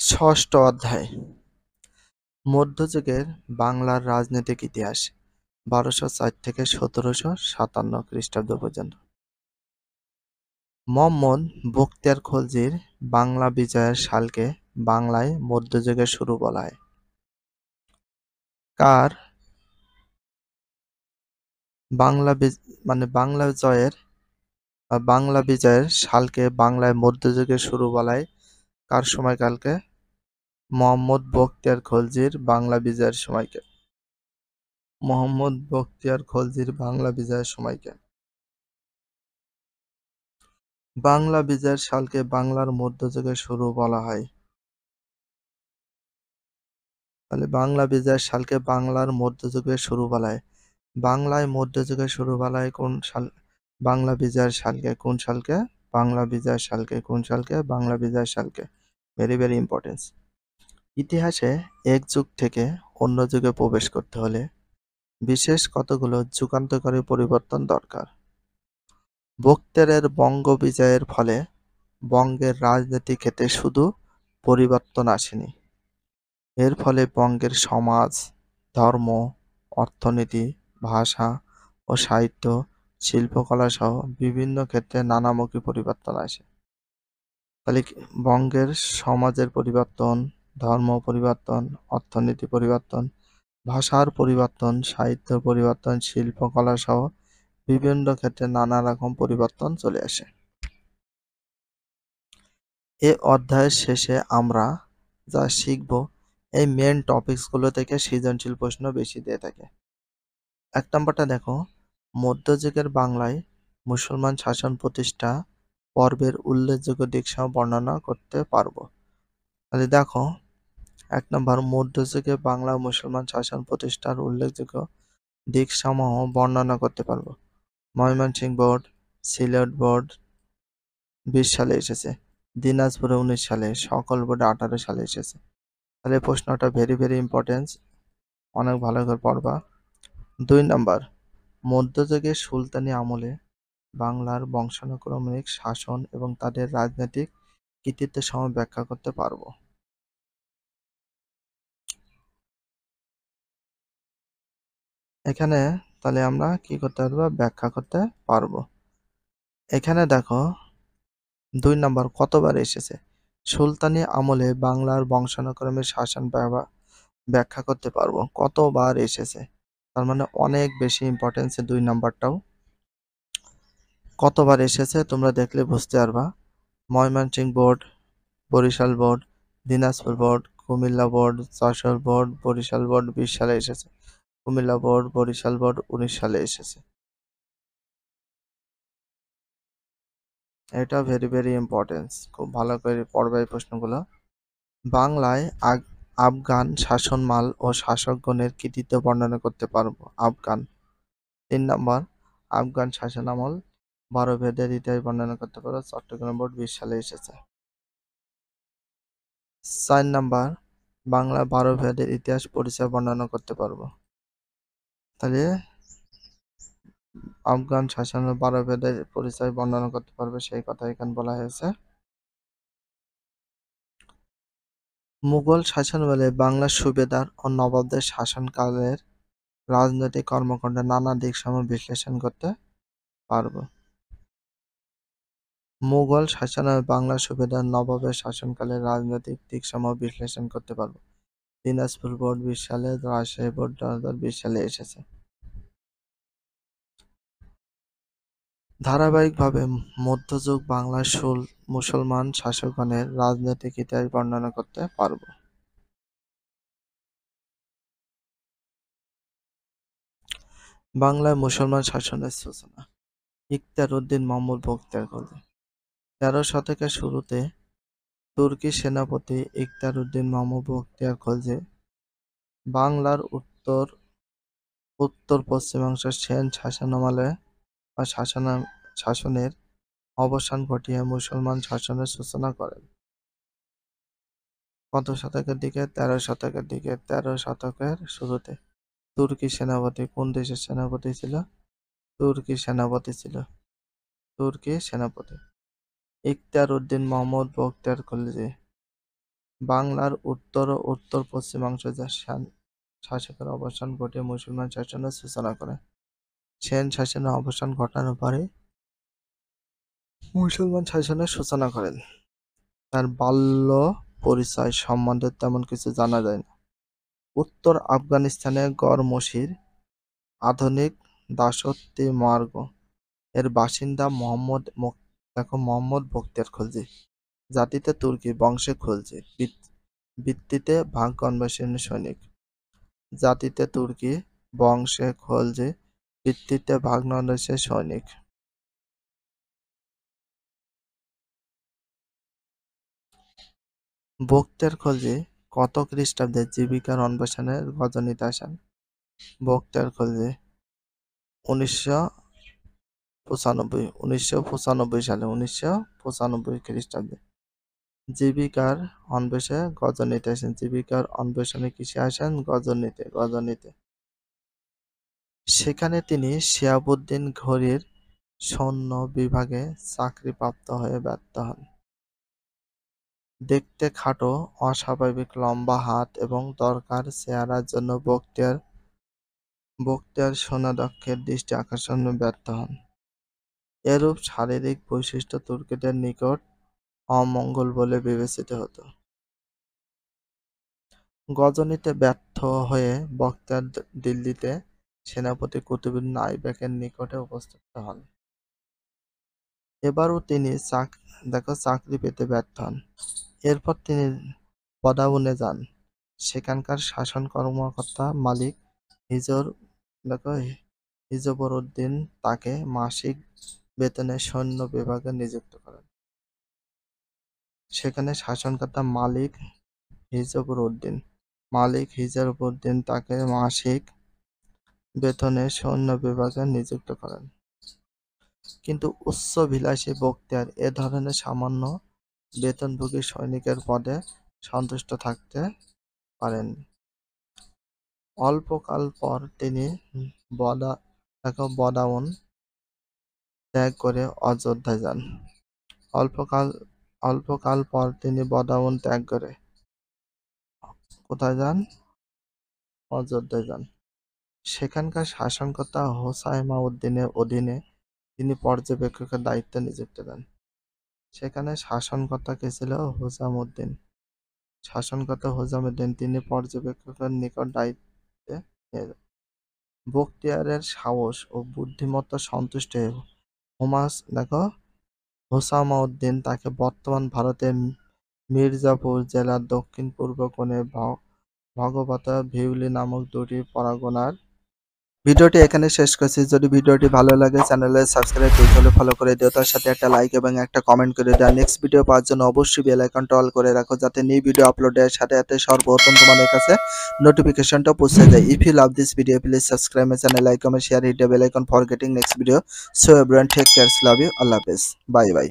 ষষ্ঠ অধ্যায় মধ্যযুগের বাংলার রাজনৈতিক ইতিহাস ১২০৪ থেকে ১৭৫৭ খ্রিস্টাব্দ পর্যন্ত। মুহাম্মদ বখতিয়ার খলজির বাংলা বিজয়ের সালকে বাংলায় মধ্যযুগের শুরু বলা হয়। কার বাংলা বিজয়ের সালকে বাংলায় মধ্যযুগের শুরু বলা হয়? কার সময়কালকে? মুহাম্মদ বখতিয়ার খলজির বাংলা বিজয়ের সময়কে। মুহাম্মদ বখতিয়ার খলজির বাংলা বিজয়ের সময়কে। বাংলা বিজয়ের সালকে বাংলার মধ্যযুগের শুরু বলা হয়। তাহলে বাংলা বিজয়ের সালকে বাংলার মধ্যযুগের শুরু বলা হয়। বাংলায় মধ্যযুগের শুরু বলা হয় কোন সাল? বাংলা বিজয়ের সালকে। কোন সালকে? বাংলা বিজয়ের সালকে। কোন সালকে? বাংলা বিজয়ের সালকে। Very very importance. ইতিহাসে এক যুগ থেকে অন্য যুগে প্রবেশ করতে হলে বিশেষ কতগুলো যুগান্তকারী পরিবর্তন দরকার। বখতিয়ারের বঙ্গ বিজয়ের ফলে বঙ্গের রাজনৈতিক ক্ষেত্রে শুধু পরিবর্তন আসেনি, এর ফলে বঙ্গের সমাজ, ধর্ম, অর্থনীতি, ভাষা ও সাহিত্য, শিল্পকলা সহ বিভিন্ন ক্ষেত্রে নানামুখী পরিবর্তন আসে। তাহলে বঙ্গের সমাজের পরিবর্তন, ধর্ম পরিবর্তন, অর্থনীতি পরিবর্তন, ভাষার পরিবর্তন, সাহিত্য পরিবর্তন, শিল্পকলা সহ বিভিন্ন ক্ষেত্রে নানা রকম পরিবর্তন চলে আসে। এ অধ্যায়ের শেষে আমরা যা শিখব এই মেন টপিকসগুলো থেকে সৃজনশীল প্রশ্ন বেশি দিয়ে থাকে। ১ নম্বরটা দেখো, মধ্যযুগের বাংলায় মুসলমান শাসন প্রতিষ্ঠা পর্বের উল্লেখযোগ্য দিকসহ বর্ণনা করতে পারবো। তাহলে দেখো ১ নম্বর, মধ্যযুগে বাংলা মুসলমান শাসন প্রতিষ্ঠার উল্লেখযোগ্য দিকসমূহ বর্ণনা করতে পারবো। ময়মনসিংহ বোর্ড, সিলেট বোর্ড ২০ সালে এসেছে, দিনাজপুরে ১৯ সালে, সকল বোর্ডে ১৮ সালে এসেছে। তাহলে প্রশ্নটা ভেরি ভেরি ইম্পর্টেন্স, অনেক ভালো করে পড়বা। ২ নম্বর, মধ্যযুগে সুলতানি আমলে বাংলার বংশানুক্রমিক শাসন এবং তাদের রাজনৈতিক কৃতিত্বের সময় ব্যাখ্যা করতে পারবো। এখানে তাহলে আমরা কি করতে পারবো? ব্যাখ্যা করতে পারবো। এখানে দেখো ২ নম্বর, কতবার এসেছে? সুলতানি আমলে বাংলার বংশানুক্রমিক শাসন ব্যাখ্যা করতে পারবো। কতবার এসেছে? তার মানে অনেক বেশি ইম্পর্টেন্স ২ নাম্বারটাও। কতবার এসেছে তোমরা দেখলে বুঝতে পারবা। Mymensingh board, Barisal board, Dinajpur board, Comilla board, Jessore board, Barisal board ২০ সালে এসেছে, কুমিল্লা বোর্ড, বরিশাল বোর্ড ১৯ সালে এসেছে। এটা ভেরি ভেরি ইম্পর্টেন্স, খুব ভালো করে পড়বে এই প্রশ্নগুলো। বাংলায় আফগান শাসনমাল ও শাসকগণের কৃতিত্ব বর্ণনা করতে পারবো। আফগান। ৩ নম্বর, আফগান শাসনামল ১২ ভেদের ইতিহাস বর্ণনা করতে পারবো। চট্টগ্রাম বোর্ড ২০ সালে এসেছে। ৪ নম্বর, বাংলা ১২ ভেদের ইতিহাস পরিচয় বর্ণনা করতে পারবো। তাহলে আফগান শাসনের ১২ ভেদের পরিচয় বর্ণনা করতে পারবে, সেই কথা এখানে বলা হয়েছে। মুঘল শাসনামলে বাংলার সুবেদার ও নবাবদের শাসনকালের রাজনৈতিক কর্মকাণ্ডের নানা দিকসমূহ বিশ্লেষণ করতে পারবো। মুঘল শাসনামলে বাংলার সুবেদার নবাবের শাসনকালের রাজনৈতিক দিকসমূহ বিশ্লেষণ করতে পারবো। দিনাজপুর বোর্ড ২০ সালে, রাজশাহী বোর্ড ২০২০ সালে এসেছে। ধারাবাহিকভাবে মধ্যযুগ বাংলার মুসলমান শাসকগণের রাজনৈতিক ইতিহাস বর্ণনা করতে পারব। বাংলায় মুসলমান শাসনের সূচনা। ইখতিয়ার উদ্দিন মুহাম্মদ বখতিয়ার খলজি। ১৩ শতকের শুরুতে তুর্কি সেনাপতি ইখতিয়ার উদ্দিন মুহাম্মদ বখতিয়ার খলজি বাংলার উত্তর পশ্চিমাংশ সেন শাসনামলে বা শাসনের অবসান ঘটিয়ে মুসলমান শাসনের সূচনা করেন। কত শতকের দিকে? ১৩ শতকের দিকে। ১৩ শতকের শুরুতে তুর্কি সেনাপতি, কোন দেশের সেনাপতি ছিল? তুর্কি সেনাপতি ছিল। তুর্কি সেনাপতি ইখতিয়ার উদ্দিন মুহাম্মদ বখতিয়ার খলজি বাংলার উত্তর ও উত্তর পশ্চিমাংশে শাসকের অবসান ঘটিয়ে মুসলমান শাসনের সূচনা করে। সেন শাসনের অবসান ঘটানোর পরে মুসলমান শাসনের সূচনা করেন। তার বাল্য পরিচয় সম্বন্ধে তেমন কিছু জানা যায় না। উত্তর আফগানিস্তানে গড় মসির আধুনিক দাসত্ব মার্গ এর বাসিন্দা মোহাম্মদ বখতিয়ার খলজি, জাতিতে তুর্কি, বংশে খলজি, বৃত্তিতে ভাগ্য অন্বেষণী সৈনিক। জাতিতে তুর্কি, বংশে খলজি, বৃত্তিতে ভাগ্য অন্বেষণী সৈনিক। বখতিয়ার খলজি কত খ্রিস্টাব্দে জীবিকার অন্বেষণে গজনিতে আসেন? বখতিয়ার খলজি 1995 খ্রিস্টাব্দে জীবিকার অন্বেষণে গজনিতে আসেন। জীবিকার অন্বেষণে কিসে আসেন? গজনিতে। সেখানে তিনি শিহাবুদ্দিন ঘোরীর সৈন্য বিভাগে চাকরিপ্রাপ্ত হয়ে ব্যর্থ হন। দেখতে খাটো, অস্বাভাবিক লম্বা হাত এবং দরকার চেহারার জন্য বখতিয়ার সেনাধ্যক্ষের দৃষ্টি আকর্ষণে ব্যর্থ হন। এরূপ শারীরিক বৈশিষ্ট্য তুর্কিদের নিকট অমঙ্গল বলে বিবেচিত হতো। গজনিতে ব্যর্থ হয়ে বখতিয়ার দিল্লিতে সেনাপতি কুতুবউদ্দিন আইবেকের নিকটে উপস্থিত হন। এবারও তিনি চাকরি পেতে ব্যর্থ হন। এরপর তিনি বদাউনে যান। সেখানকার শাসন কর্মকর্তা মালিক হিজবরউদ্দিন তাকে মাসিক বেতনে সৈন্য বিভাগে নিযুক্ত করেন। সেখানে শাসনকর্তা মালিক হিজবরউদ্দিন তাকে মাসিক বেতনে সৈন্য বিভাগে নিযুক্ত করেন। কিন্তু উচ্চাভিলাষী বখতিয়ার এ ধরনের সামান্য বেতনভোগী সৈনিকের পদে সন্তুষ্ট থাকতে পারেননি। অল্পকাল পর তিনি বদাউন ত্যাগ করে অযোধ্যায় যান। অল্পকাল পর তিনি বদাউন ত্যাগ করে কোথায় যান? অযোধ্যায় যান। সেখানকার শাসনকর্তা হোসাইমাউদ্দিনের অধীনে তিনি পর্যবেক্ষকের দায়িত্বে নিযুক্ত দেন। সেখানে শাসনকর্তা কে ছিল? হুজামউদ্দিন। তিনি পর্যবেক্ষকের নিকট দায়িত্বে নিয়ে যান। বখতিয়ারের সাহস ও বুদ্ধিমত্তা সন্তুষ্ট হয়ে হুসামাউদ্দিন তাকে বর্তমান ভারতের মির্জাপুর জেলার দক্ষিণ-পূর্ব কোণে ভগবতা ভিউলি নামক দুটি পরগনার। ভিডিওটি এখানে শেষ করছি। যদি ভিডিওটি ভালো লাগে চ্যানেলে সাবস্ক্রাইব করতে হলে ফলো করে দিও, তার সাথে একটা লাইক এবং একটা কমেন্ট করে দাও। নেক্সট ভিডিও পাওয়ার জন্য অবশ্যই বেল আইকনটা অল করে রাখো, যাতে নিউ ভিডিও আপলোডের সাথে সাথে সর্বপ্রথম তোমাদের কাছে নোটিফিকেশনটা পৌঁছে যায়। If you love this video please subscribe my channel, like, comment, share, hit the bell icon for getting next video. So everyone take care, love you, আল্লাহ হাফেজ, বাই বাই।